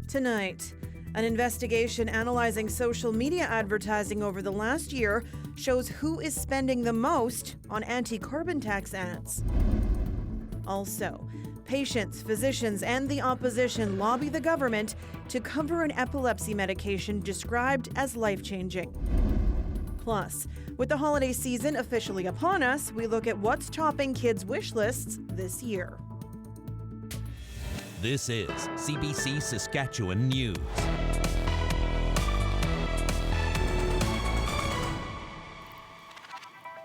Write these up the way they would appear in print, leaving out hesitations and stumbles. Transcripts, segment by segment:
Tonight, an investigation analyzing social media advertising over the last year shows who is spending the most on anti-carbon tax ads. Also, patients, physicians, and the opposition lobby the government to cover an epilepsy medication described as life-changing. Plus, with the holiday season officially upon us, we look at what's topping kids' wish lists this year. This is CBC Saskatchewan News.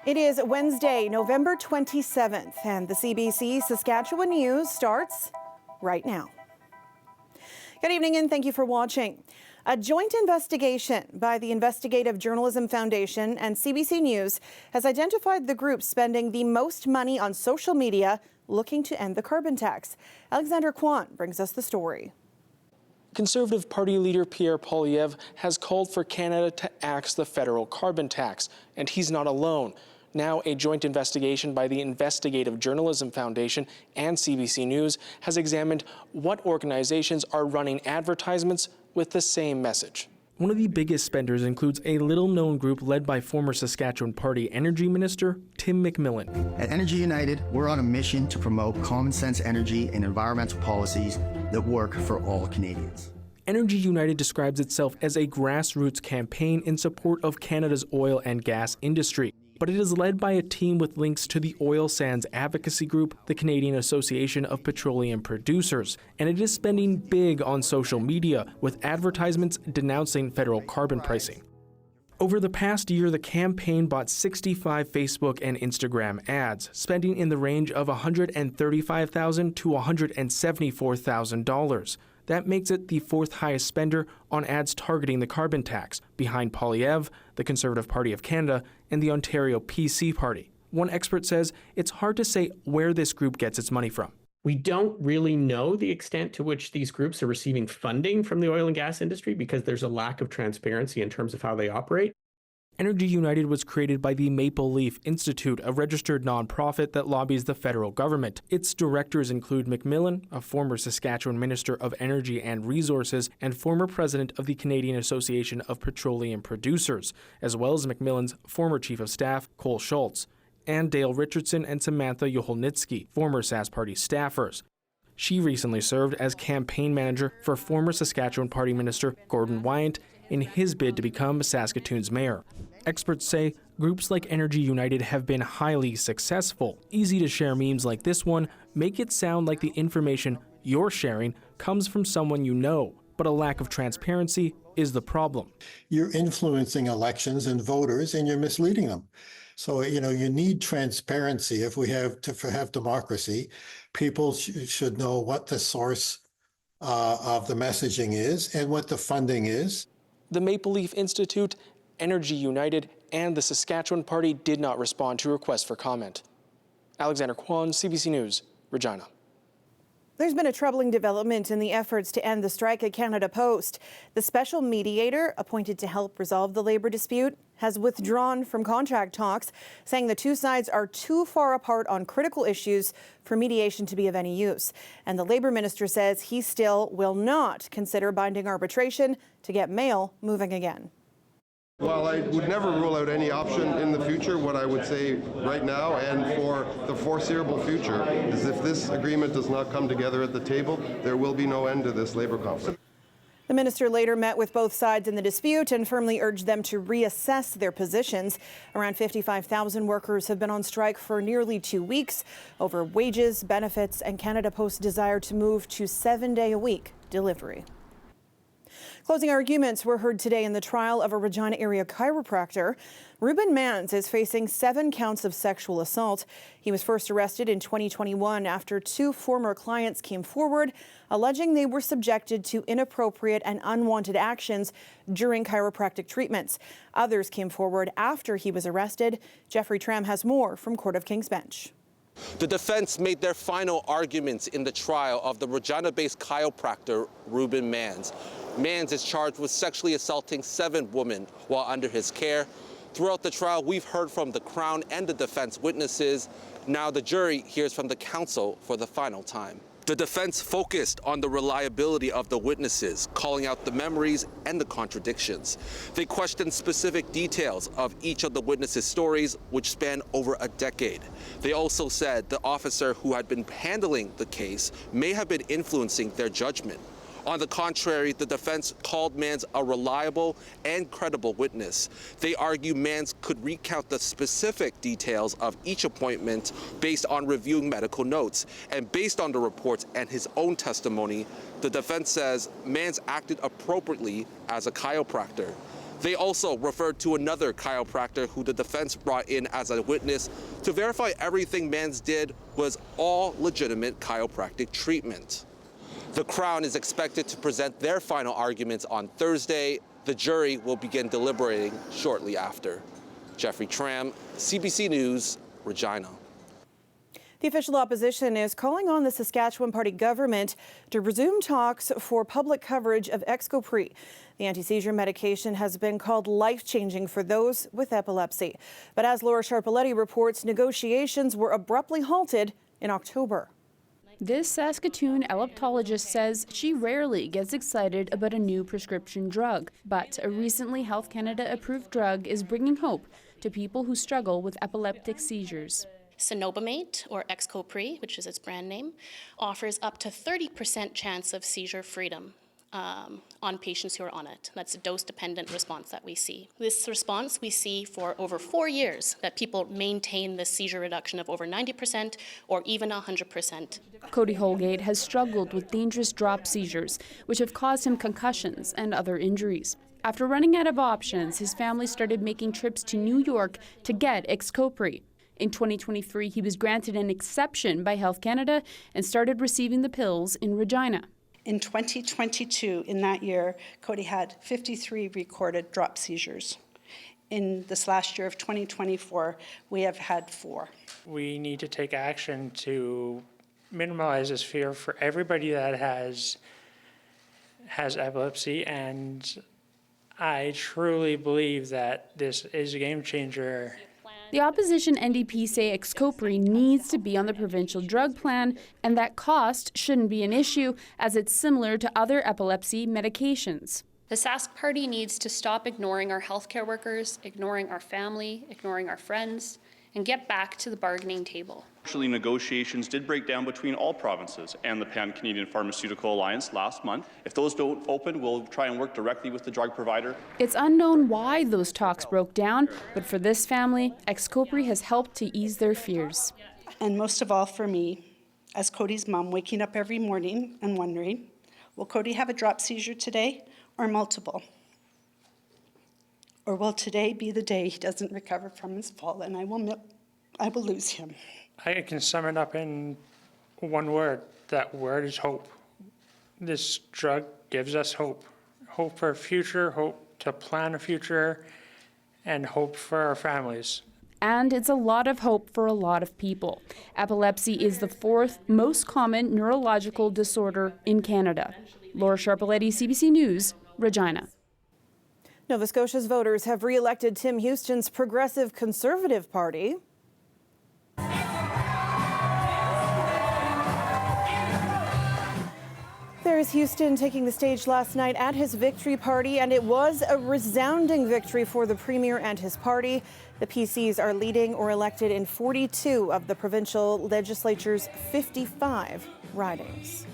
It is Wednesday, November 27th, and the CBC Saskatchewan News starts right now. Good evening and thank you for watching. A joint investigation by the Investigative Journalism Foundation and CBC News has identified the group spending the most money on social media looking to end the carbon tax. Alexander Kwan brings us the story. Conservative Party leader Pierre Poilievre has called for Canada to axe the federal carbon tax, and he's not alone. Now, a joint investigation by the Investigative Journalism Foundation and CBC News has examined what organizations are running advertisements with the same message. One of the biggest spenders includes a little-known group led by former Saskatchewan Party Energy Minister Tim McMillan. At Energy United, we're on a mission to promote common-sense energy and environmental policies that work for all Canadians. Energy United describes itself as a grassroots campaign in support of Canada's oil and gas industry, but it is led by a team with links to the oil sands advocacy group, the Canadian Association of Petroleum Producers, and it is spending big on social media with advertisements denouncing federal carbon pricing. Over the past year, the campaign bought 65 Facebook and Instagram ads, spending in the range of $135,000 to $174,000. That makes it the fourth highest spender on ads targeting the carbon tax, behind Poilievre, the Conservative Party of Canada, and the Ontario PC Party. One expert says it's hard to say where this group gets its money from. We don't really know the extent to which these groups are receiving funding from the oil and gas industry because there's a lack of transparency in terms of how they operate. Energy United was created by the Maple Leaf Institute, a registered nonprofit that lobbies the federal government. Its directors include McMillan, a former Saskatchewan Minister of Energy and Resources and former president of the Canadian Association of Petroleum Producers, as well as McMillan's former chief of staff, Cole Schultz, and Dale Richardson and Samantha Yoholnitsky, former Sask Party staffers. She recently served as campaign manager for former Saskatchewan Party Minister Gordon Wyant in his bid to become Saskatoon's mayor. Experts say groups like Energy United have been highly successful. Easy-to-share memes like this one make it sound like the information you're sharing comes from someone you know, but a lack of transparency is the problem. You're influencing elections and voters, and you're misleading them. So, you need transparency if we have to have democracy. People should know what the source of the messaging is and what the funding is. The Maple Leaf Institute, Energy United, and the Saskatchewan Party did not respond to requests for comment. Alexander Kwan, CBC News, Regina. There's been a troubling development in the efforts to end the strike at Canada Post. The special mediator appointed to help resolve the labor dispute has withdrawn from contract talks, saying the two sides are too far apart on critical issues for mediation to be of any use. And the Labour Minister says he still will not consider binding arbitration to get mail moving again. Well, I would never rule out any option in the future. What I would say right now and for the foreseeable future is if this agreement does not come together at the table, there will be no end to this labour conflict. The minister later met with both sides in the dispute and firmly urged them to reassess their positions. Around 55,000 workers have been on strike for nearly 2 weeks over wages, benefits, and Canada Post's desire to move to 7-day-a-week delivery. Closing arguments were heard today in the trial of a Regina area chiropractor. Ruben Mans is facing 7 counts of sexual assault. He was first arrested in 2021 after 2 former clients came forward, alleging they were subjected to inappropriate and unwanted actions during chiropractic treatments. Others came forward after he was arrested. Jeffrey Tram has more from Court of King's Bench. The defense made their final arguments in the trial of the Regina-based chiropractor Ruben Mans. Mans is charged with sexually assaulting 7 women while under his care. Throughout the trial, we've heard from the Crown and the defense witnesses. Now the jury hears from the counsel for the final time. The defense focused on the reliability of the witnesses, calling out the memories and the contradictions. They questioned specific details of each of the witnesses' stories, which span over a decade. They also said the officer who had been handling the case may have been influencing their judgment. On the contrary, the defense called Mans a reliable and credible witness. They argue Mans could recount the specific details of each appointment based on reviewing medical notes. And based on the reports and his own testimony, the defense says Mans acted appropriately as a chiropractor. They also referred to another chiropractor who the defense brought in as a witness to verify everything Mans did was all legitimate chiropractic treatment. The Crown is expected to present their final arguments on Thursday. The jury will begin deliberating shortly after. Jeffrey Tram, CBC News, Regina. The official opposition is calling on the Saskatchewan Party government to resume talks for public coverage of Xcopri. The anti-seizure medication has been called life-changing for those with epilepsy. But as Laura Sharpaletti reports, negotiations were abruptly halted in October. This Saskatoon epileptologist says she rarely gets excited about a new prescription drug, but a recently Health Canada approved drug is bringing hope to people who struggle with epileptic seizures. Cenobamate, or Xcopri, which is its brand name, offers up to 30% chance of seizure freedom on patients who are on it. That's a dose-dependent response that we see. This response we see for over 4 years, that people maintain the seizure reduction of over 90% or even 100%. Cody Holgate has struggled with dangerous drop seizures, which have caused him concussions and other injuries. After running out of options, his family started making trips to New York to get Xcopri. In 2023, he was granted an exception by Health Canada and started receiving the pills in Regina. In 2022, in that year, Cody had 53 recorded drop seizures. In this last year of 2024, we have had 4. We need to take action to minimize this fear for everybody that has epilepsy, and I truly believe that this is a game changer. The opposition NDP say Xcopri needs to be on the provincial drug plan and that cost shouldn't be an issue as it's similar to other epilepsy medications. The Sask Party needs to stop ignoring our healthcare workers, ignoring our family, ignoring our friends, and get back to the bargaining table. Actually, negotiations did break down between all provinces and the Pan-Canadian Pharmaceutical Alliance last month. If those don't open, we'll try and work directly with the drug provider. It's unknown why those talks broke down, but for this family, Xcopri has helped to ease their fears. And most of all for me, as Cody's mom, waking up every morning and wondering, will Cody have a drop seizure today or multiple? Or will today be the day he doesn't recover from his fall and I will lose him? I can sum it up in one word. That word is hope. This drug gives us hope. Hope for a future, hope to plan a future, and hope for our families. And it's a lot of hope for a lot of people. Epilepsy is the 4th most common neurological disorder in Canada. Laura Sharpaletti, CBC News, Regina. Nova Scotia's voters have re-elected Tim Houston's Progressive Conservative Party. There's Houston taking the stage last night at his victory party, and it was a resounding victory for the Premier and his party. The PCs are leading or elected in 42 of the provincial legislature's 55 ridings.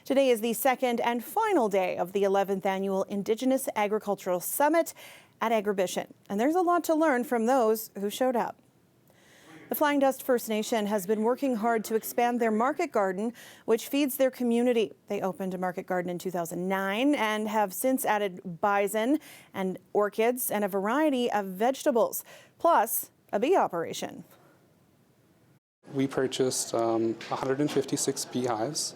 Today is the second and final day of the 11th annual Indigenous Agricultural Summit at Agribition, and there's a lot to learn from those who showed up. The Flying Dust First Nation has been working hard to expand their market garden, which feeds their community. They opened a market garden in 2009 and have since added bison and orchids and a variety of vegetables, plus a bee operation. We purchased 156 beehives,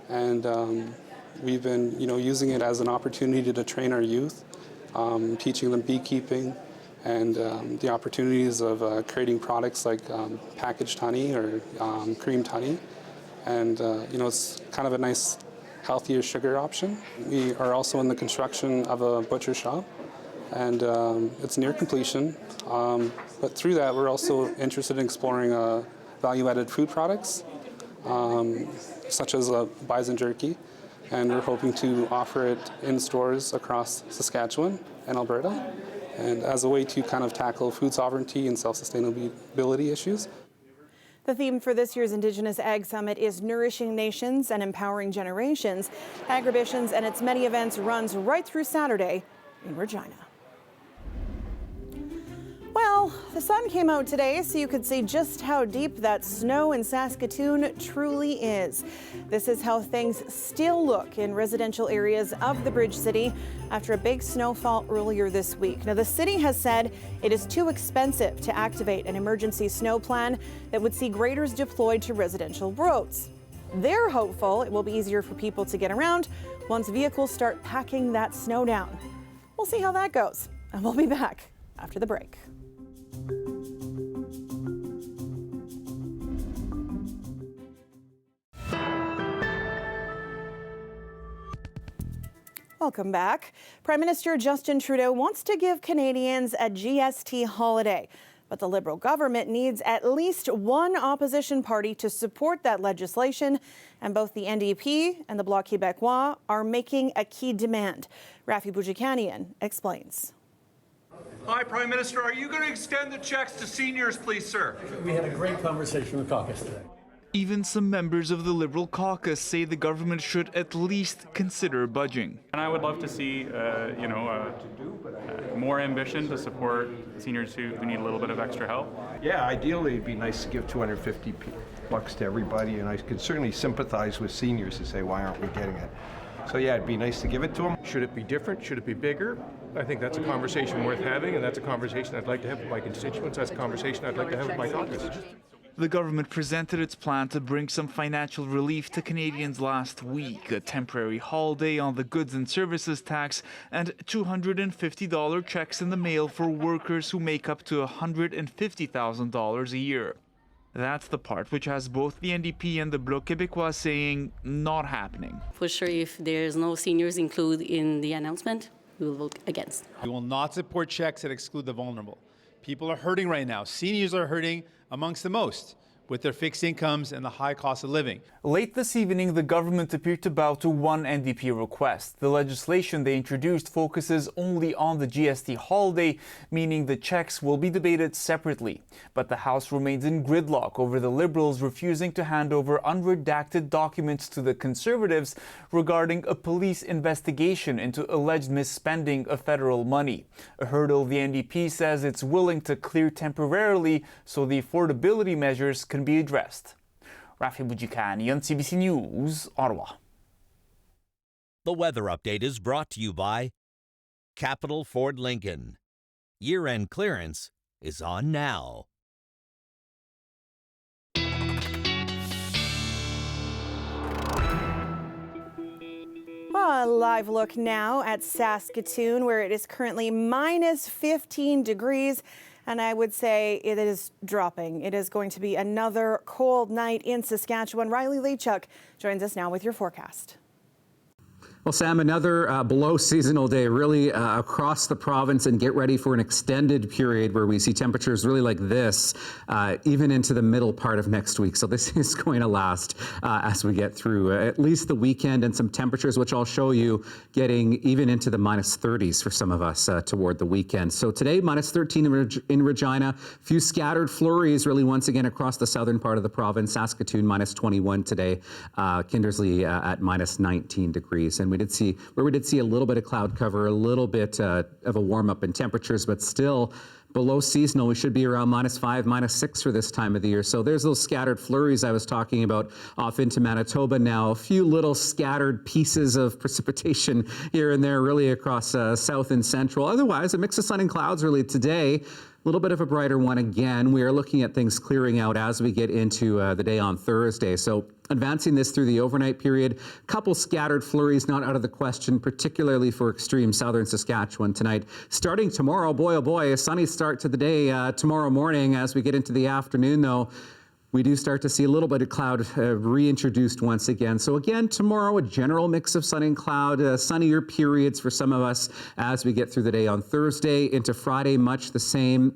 and we've been, using it as an opportunity to train our youth, teaching them beekeeping, and the opportunities of creating products like packaged honey or creamed honey. And, it's kind of a nice, healthier sugar option. We are also in the construction of a butcher shop, and it's near completion. But through that, we're also interested in exploring value-added food products. such as bison jerky, and we're hoping to offer it in stores across Saskatchewan and Alberta, and as a way to kind of tackle food sovereignty and self-sustainability issues. The theme for this year's Indigenous Ag Summit is Nourishing Nations and Empowering Generations. Agribitions and its many events runs right through Saturday in Regina. Well, the sun came out today, so you could see just how deep that snow in Saskatoon truly is. This is how things still look in residential areas of the Bridge City after a big snowfall earlier this week. Now, the city has said it is too expensive to activate an emergency snow plan that would see graders deployed to residential roads. They're hopeful it will be easier for people to get around once vehicles start packing that snow down. We'll see how that goes, and we'll be back after the break. Welcome back. Prime Minister Justin Trudeau wants to give Canadians a GST holiday, but the Liberal government needs at least one opposition party to support that legislation, and both the NDP and the Bloc Québécois are making a key demand. Rafi Boudjikanian explains. Hi, Prime Minister. Are you going to extend the checks to seniors, please, sir? We had a great conversation with caucus today. Even some members of the Liberal caucus say the government should at least consider budging. And I would love to see, more ambition to support seniors who need a little bit of extra help. Yeah, ideally it'd be nice to give $250 to everybody, and I could certainly sympathize with seniors to say, why aren't we getting it? So yeah, it'd be nice to give it to them. Should it be different? Should it be bigger? I think that's a conversation worth having, and that's a conversation I'd like to have with my constituents. That's a conversation I'd like to have with my caucus. The government presented its plan to bring some financial relief to Canadians last week, a temporary holiday on the goods and services tax, and $250 checks in the mail for workers who make up to $150,000 a year. That's the part which has both the NDP and the Bloc Québécois saying not happening. For sure, if there's no seniors included in the announcement, we will vote against. We will not support checks that exclude the vulnerable. People are hurting right now. Seniors are hurting amongst the most with their fixed incomes and the high cost of living. Late this evening, the government appeared to bow to one NDP request. The legislation they introduced focuses only on the GST holiday, meaning the checks will be debated separately. But the House remains in gridlock over the Liberals refusing to hand over unredacted documents to the Conservatives regarding a police investigation into alleged misspending of federal money. A hurdle the NDP says it's willing to clear temporarily so the affordability measures can be addressed. Rafi Boudjikanian, CBC News, Ottawa. The weather update is brought to you by Capital Ford Lincoln. Year-end clearance is on now. A live look now at Saskatoon, where it is currently minus 15 degrees. And I would say it is dropping. It is going to be another cold night in Saskatchewan. Riley Lechuk joins us now with your forecast. Well, Sam, another below seasonal day really across the province, and get ready for an extended period where we see temperatures really like this even into the middle part of next week. So this is going to last as we get through at least the weekend, and some temperatures which I'll show you getting even into the minus 30s for some of us toward the weekend. So today, minus 13 in Regina, few scattered flurries really once again across the southern part of the province. Saskatoon minus 21 today, Kindersley at minus 19 degrees. And we did see a little bit of cloud cover, a little bit of a warm up in temperatures, but still below seasonal. We should be around minus 5, minus 6 for this time of the year. So there's those scattered flurries I was talking about off into Manitoba now. A few little scattered pieces of precipitation here and there really across south and central. Otherwise, a mix of sun and clouds really today. A little bit of a brighter one again. We are looking at things clearing out as we get into the day on Thursday. So advancing this through the overnight period, couple scattered flurries not out of the question, particularly for extreme southern Saskatchewan tonight. Starting tomorrow, boy oh boy, a sunny start to the day tomorrow morning. As we get into the afternoon though, we do start to see a little bit of cloud reintroduced once again. So again, tomorrow, a general mix of sun and cloud, sunnier periods for some of us as we get through the day on Thursday. Into Friday, much the same.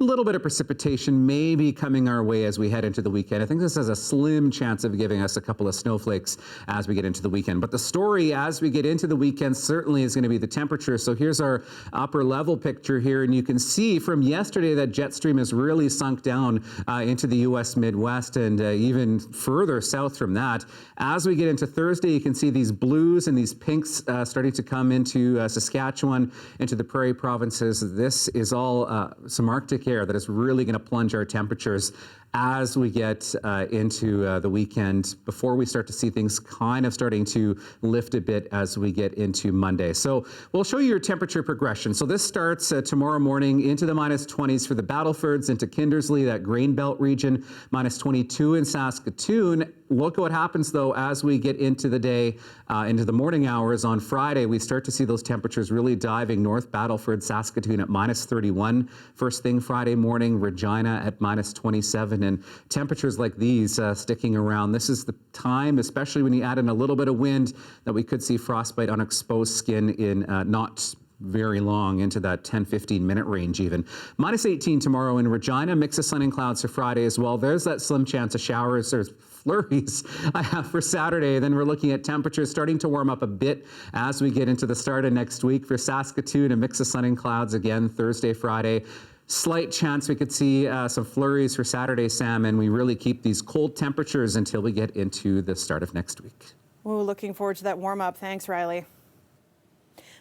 little bit of precipitation maybe coming our way as we head into the weekend. I think this has a slim chance of giving us a couple of snowflakes as we get into the weekend. But the story as we get into the weekend certainly is going to be the temperature. So here's our upper level picture here, and you can see from yesterday that jet stream has really sunk down into the U.S. Midwest and even further south from that. As we get into Thursday, you can see these blues and these pinks starting to come into Saskatchewan, into the prairie provinces. This is all some Arctic air that is really going to plunge our temperatures as we get into the weekend, before we start to see things kind of starting to lift a bit as we get into Monday. So we'll show you your temperature progression. So this starts tomorrow morning into the -20s for the Battlefords, into Kindersley, that grain belt region, -22 in Saskatoon. Look at what happens, though, as we get into the day, into the morning hours on Friday. We start to see those temperatures really diving north. Battleford, Saskatoon at -31. First thing Friday morning, Regina at -27. And temperatures like these sticking around. This is the time, especially when you add in a little bit of wind, that we could see frostbite on exposed skin in not very long, into that 10-15 minute range even. -18 tomorrow in Regina, mix of sun and clouds for Friday as well. There's that slim chance of showers or flurries I have for Saturday. Then we're looking at temperatures starting to warm up a bit as we get into the start of next week. For Saskatoon, a mix of sun and clouds again Thursday, Friday. Slight chance we could see some flurries for Saturday, Sam, and we really keep these cold temperatures until we get into the start of next week. Ooh, looking forward to that warm up. Thanks, Riley.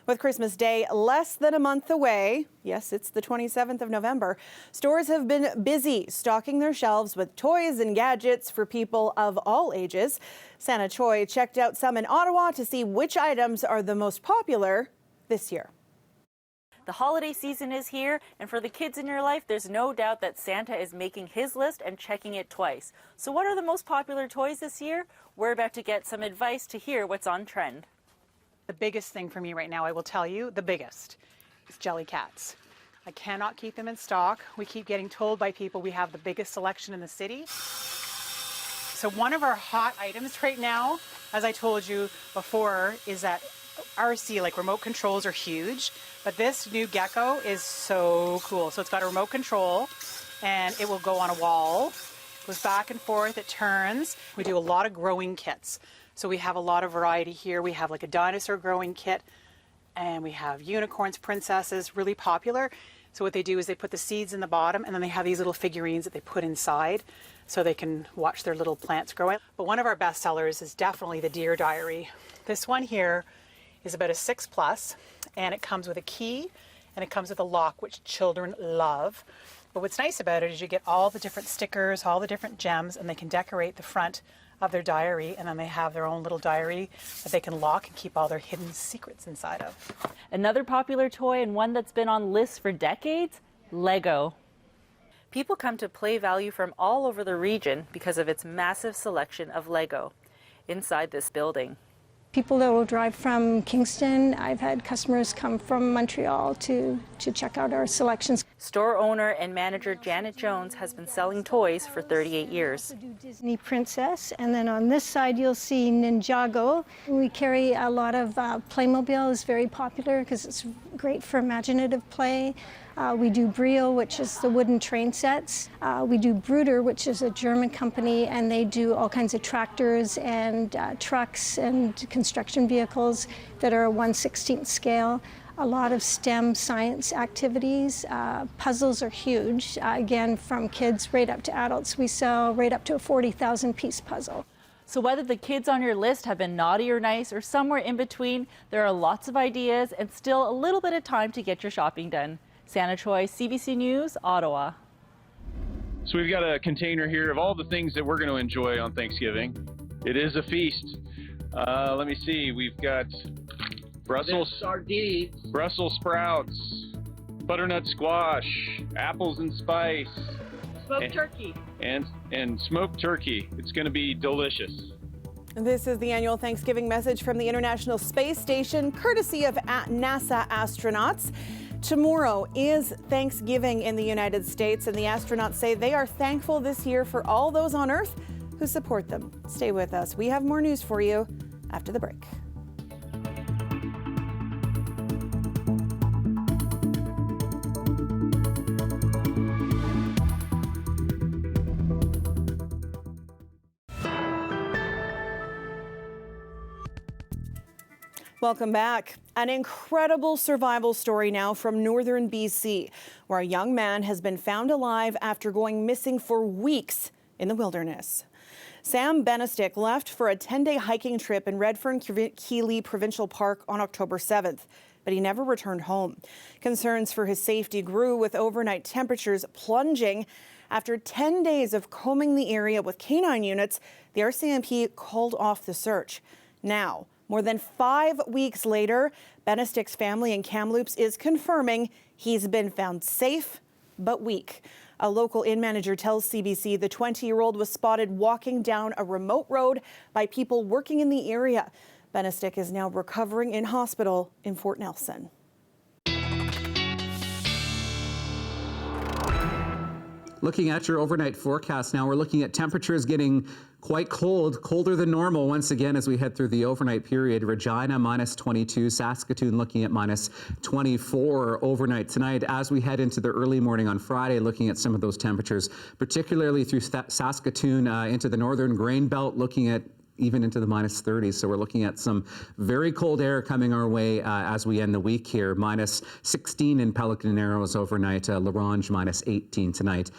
With Christmas Day less than a month away, yes, it's the 27th of November, stores have been busy stocking their shelves with toys and gadgets for people of all ages. Santa Choi checked out some in Ottawa to see which items are the most popular this year. The holiday season is here, and for the kids in your life, there's no doubt that Santa is making his list and checking it twice. So what are the most popular toys this year? We're about to get some advice to hear what's on trend. The biggest thing for me right now, I will tell you, the biggest, is jelly cats. I cannot keep them in stock. We keep getting told by people we have the biggest selection in the city. So one of our hot items right now, as I told you before, is that RC, like remote controls, are huge, but this new gecko is so cool. So it's got a remote control and it will go on a wall, goes back and forth, it turns. We do a lot of growing kits. So we have a lot of variety here. We have like a dinosaur growing kit, and we have unicorns, princesses, really popular. So what they do is they put the seeds in the bottom, and then they have these little figurines that they put inside so they can watch their little plants growing. But one of our best sellers is definitely the Deer Diary. This one here is about a 6+, and it comes with a key and it comes with a lock, which children love. But what's nice about it is you get all the different stickers, all the different gems, and they can decorate the front of their diary, and then they have their own little diary that they can lock and keep all their hidden secrets inside of. Another popular toy, and one that's been on lists for decades, Lego. People come to Play Value from all over the region because of its massive selection of Lego inside this building. People that will drive from Kingston. I've had customers come from Montreal to check out our selections. Store owner and manager Janet Jones has been selling toys for 38 years. Disney Princess, and then on this side you'll see Ninjago. We carry a lot of Playmobil, is very popular because it's great for imaginative play. We do Brio, which is the wooden train sets. We do Bruder, which is a German company, and they do all kinds of tractors and trucks and construction vehicles that are a 1/16 scale. A lot of STEM science activities. Puzzles are huge. Again, from kids right up to adults. We sell right up to a 40,000 piece puzzle. So whether the kids on your list have been naughty or nice or somewhere in between, there are lots of ideas and still a little bit of time to get your shopping done. Santa Choi, CBC News, Ottawa. So we've got a container here of all the things that we're going to enjoy on Thanksgiving. It is a feast. Let me see. We've got Brussels sprouts, butternut squash, apples and spice, smoked turkey, and smoked turkey. It's going to be delicious. This is the annual Thanksgiving message from the International Space Station, courtesy of NASA astronauts. Tomorrow is Thanksgiving in the United States, and the astronauts say they are thankful this year for all those on Earth who support them. Stay with us. We have more news for you after the break. Welcome back. An incredible survival story now from northern BC, where a young man has been found alive after going missing for weeks in the wilderness. Sam Benestick left for a 10-day hiking trip in Redfern-Keeley Provincial Park on October 7th, but he never returned home. Concerns for his safety grew with overnight temperatures plunging. After 10 days of combing the area with canine units, the RCMP called off the search. Now, more than 5 weeks later, Benestick's family in Kamloops is confirming he's been found safe but weak. A local inn manager tells CBC the 20-year-old was spotted walking down a remote road by people working in the area. Benestick is now recovering in hospital in Fort Nelson. Looking at your overnight forecast now, we're looking at temperatures getting quite cold, colder than normal once again as we head through the overnight period. Regina -22, Saskatoon looking at -24 overnight tonight. As we head into the early morning on Friday, looking at some of those temperatures, particularly through Saskatoon into the northern grain belt, looking at even into the -30s. So we're looking at some very cold air coming our way as we end the week here. -16 in Pelican Narrows overnight, La Ronge -18 tonight.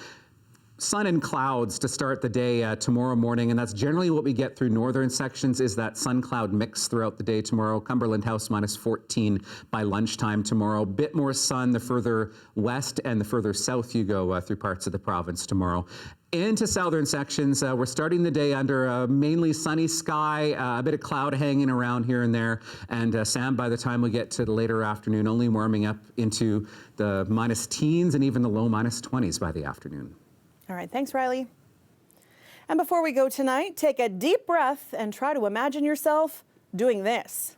Sun and clouds to start the day tomorrow morning, and that's generally what we get through northern sections is that sun-cloud mix throughout the day tomorrow. Cumberland House -14 by lunchtime tomorrow. Bit more sun the further west and the further south you go through parts of the province tomorrow. Into southern sections, we're starting the day under a mainly sunny sky, a bit of cloud hanging around here and there, and Sam, by the time we get to the later afternoon, only warming up into the -teens and even the low -20s by the afternoon. All right, thanks, Riley. And before we go tonight, take a deep breath and try to imagine yourself doing this.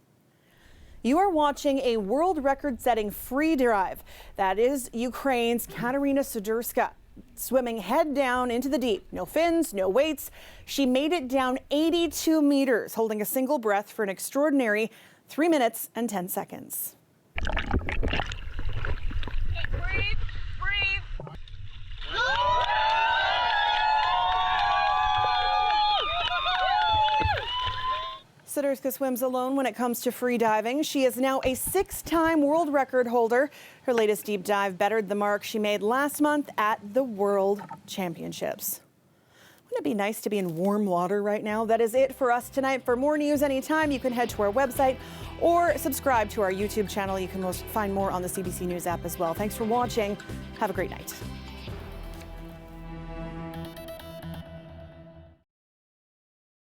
You are watching a world record-setting free dive. That is Ukraine's Katerina Sudurska, swimming head down into the deep. No fins, no weights. She made it down 82 meters, holding a single breath for an extraordinary 3 minutes and 10 seconds. Breathe, breathe. Sudurska swims alone when it comes to free diving. She is now a 6-time world record holder. Her latest deep dive bettered the mark she made last month at the World Championships. Wouldn't it be nice to be in warm water right now? That is it for us tonight. For more news anytime, you can head to our website or subscribe to our YouTube channel. You can find more on the CBC News app as well. Thanks for watching. Have a great night.